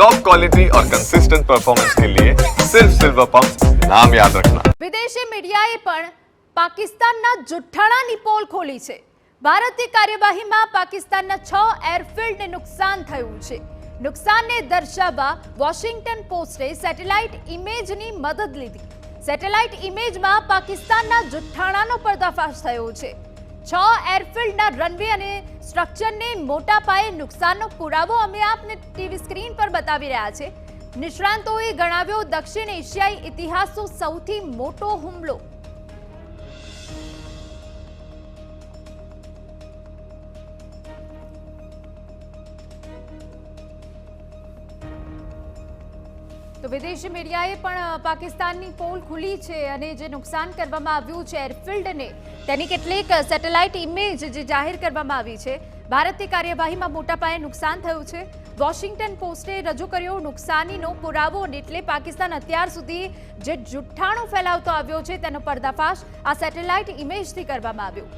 Top quality और consistent performance के लिए सिर्फ सिल्वर पंप नाम याद रखना। વિદેશી મીડિયાએ પણ પાકિસ્તાનના જુઠ્ઠાણાની પોલ ખોલી છે। ભારતીય કાર્યવાહીમાં પાકિસ્તાનના 6 એરફિલ્ડને નુકસાન થયું છે। નુકસાનને દર્શાવવા વોશિંગ્ટન પોસ્ટે સેટેલાઇટ ઇમેજની મદદ લીધી। સેટેલાઇટ ઇમેજમાં પાકિસ્તાનના જુઠ્ઠાણાનો પર્દાફાશ થયો છે। 6 એરફિલ્ડના રનવે અને સ્ટ્રક્ચરને મોટા પાયે નુકસાનનો પુરાવો અમે આપને ટીવી સ્ક્રીન પર બતાવી રહ્યા છે। નિષ્ણાંતોએ ગણાવ્યો દક્ષિણ એશિયાઈ ઇતિહાસનો સૌથી મોટો હુમલો। તો વિદેશી મીડિયાએ પણ પાકિસ્તાનની પોલ ખુલી છે અને જે નુકસાન કરવામાં આવ્યું છે એરફિલ્ડને તેની કેટલીક સેટેલાઇટ ઇમેજ જે જાહેર કરવામાં આવી છે। ભારતીય કાર્યવાહીમાં મોટા પાયે નુકસાન થયું છે। વોશિંગ્ટન પોસ્ટે રજૂ કર્યો નુકસાનીનો પુરાવો એટલે પાકિસ્તાન અત્યાર સુધી જે જુઠ્ઠાણું ફેલાવતો આવ્યો છે તેનો પર્દાફાશ આ સેટેલાઇટ ઇમેજથી કરવામાં આવ્યો।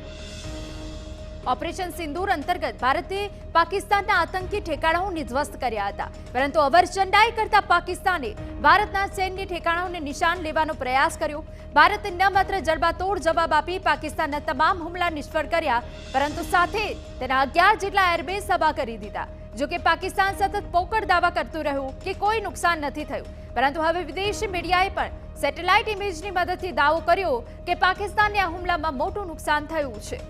ઓપરેશન સિંદૂર અંતર્ગત ભારતે પાકિસ્તાનના આતંકી ઠેકાણાઓ નિધ્વસ્ત કર્યા હતા, પરંતુ અવરચંડાઈ કરતા પાકિસ્તાને ભારતના સૈન્ય ઠેકાણાઓને નિશાન લેવાનો પ્રયાસ કર્યો। ભારતે ન માત્ર જડબાતોડ જવાબ આપી પાકિસ્તાનના તમામ હુમલા નિષ્ફળ કર્યા, પરંતુ સાથે તેના 11 જેટલા એરબેઝ તબાહ કરી દીધા। જો કે પાકિસ્તાન સતત પોકળ દાવા કરતું રહ્યું કે કોઈ નુકસાન નથી થયું, પરંતુ હવે વિદેશી મીડિયાએ પણ સેટેલાઇટ ઇમેજની મદદથી દાવો કર્યો કે પાકિસ્તાનને આ હુમલામાં મોટું નુકસાન થયું છે।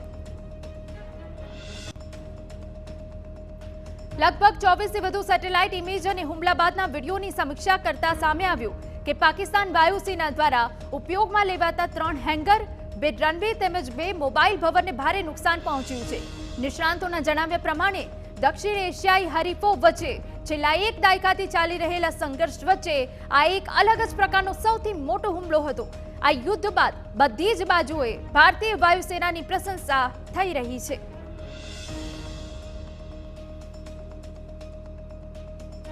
લગભગ 24 થી વધુ સેટેલાઇટ ઇમેજ અને હુમલા બાદના વિડીયોની સમીક્ષા કરતા સામે આવ્યું કે પાકિસ્તાન વાયુસેના દ્વારા ઉપયોગમાં લેવાતા 3 હેંગર, 2 રનવે તેમજ 2 મોબાઈલ ભવનને ભારે નુકસાન પહોંચ્યું છે। નિષ્ણાંતોના જણાવ્યા પ્રમાણે દક્ષિણ એશિયાઈ હરીફો વચ્ચે છેલ્લા 1 દાયકાથી ચાલી રહેલા સંઘર્ષ વચ્ચે આ એક અલગ જ પ્રકારનો સૌથી મોટો હુમલો હતો। આ યુદ્ધ બાદ બધી જ બાજુએ ભારતીય વાયુસેનાની પ્રશંસા થઈ રહી છે।